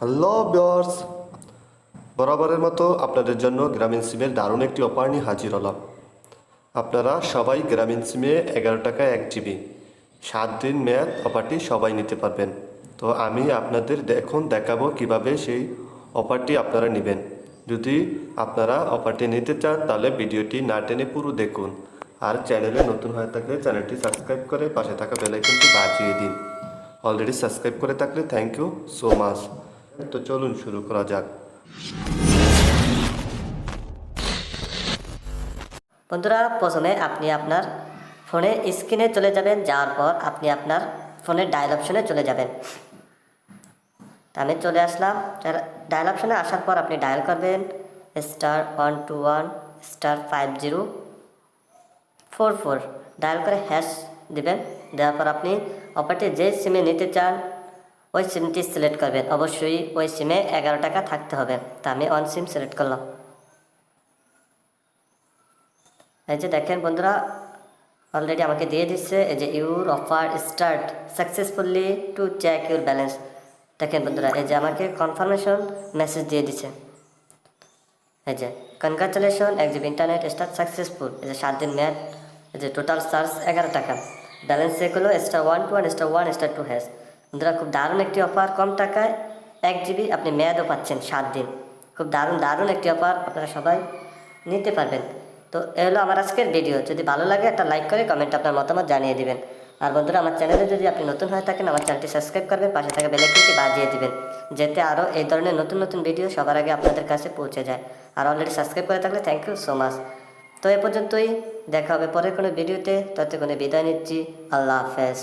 Hello viewers, বরাবরের মতো আপনাদের জন্য গ্রামীণ সিমের দারুণ একটি অফার নিয়ে হাজির হলাম। আপনারা সবাই গ্রামীণ সিমে 11 টাকায় 1 জিবি 7 দিন মেয়াদ অফারটি সবাই নিতে পারবেন। তো আমি আপনাদের এখন দেখাবো কিভাবে সেই অফারটি আপনারা নেবেন। যদি আপনারা অফারটি নিতে চান তাহলে ভিডিওটি না টেনে পুরো দেখুন, আর চ্যানেলে নতুন হয়ে থাকলে চ্যানেলটি সাবস্ক্রাইব করে পাশে থাকা বেল আইকনটি বাজিয়ে দিন। অলরেডি সাবস্ক্রাইব করে থাকলে থ্যাংক ইউ সো মাচ। তো চলুন শুরু করা যাক। বন্ধুরা, প্রথমে আপনি আপনার ফোনে স্ক্রিনে চলে যাবেন। যাওয়ার পর আপনি আপনার ফোনের ডায়াল অপশনে চলে যাবেন। আমি চলে আসলাম। ডায়াল অপশনে আসার পর আপনি ডায়াল করবেন *121*5044 ডায়াল করে হ্যাশ দিবেন। দেওয়ার পর আপনি অফারটি যে সিমে নিতে চান ওই সিমটি সিলেক্ট করবেন। অবশ্যই ওই সিমে 11 টাকা থাকতে হবে। তা আমি অন সিম সিলেক্ট করলাম। এই যে দেখেন বন্ধুরা, অলরেডি আমাকে দিয়ে দিচ্ছে এই যে your offer start successfully to check your balance. দেখেন বন্ধুরা, এই যে আমাকে কনফার্মেশন মেসেজ দিয়ে দিচ্ছে। এই যে congratulation, 1 GB internet start successful. এই যে 7 দিন মেয়াদ, এই যে টোটাল চার্জ 11 টাকা, ব্যালেন্স চেক হলো *121*1*2#। বন্ধুরা, খুব দারুণ একটি অফার। কম টাকায় 1 জিবি আপনি মেয়াদও পাচ্ছেন 7 দিন। খুব দারুণ একটি অফার, আপনারা সবাই নিতে পারবেন। তো এ হলো আমার আজকের ভিডিও। যদি ভালো লাগে একটা লাইক করে কমেন্টে আপনার মতামত জানিয়ে দিবেন। আর বন্ধুরা, আমার চ্যানেলে যদি আপনি নতুন হয়ে থাকেন আমার চ্যানেলটি সাবস্ক্রাইব করবেন, পাশে থাকা বেল আইকনটি বাজিয়ে দিবেন, যাতে আরও এই ধরনের নতুন ভিডিও সবার আগে আপনাদের কাছে পৌঁছে যায়। আর অলরেডি সাবস্ক্রাইব করে থাকলে থ্যাংক ইউ সো মাচ। তো এ পর্যন্তই, দেখা হবে পরের কোনো ভিডিওতে। ততক্ষণে বিদায় নিচ্ছি। আল্লাহ হাফেজ।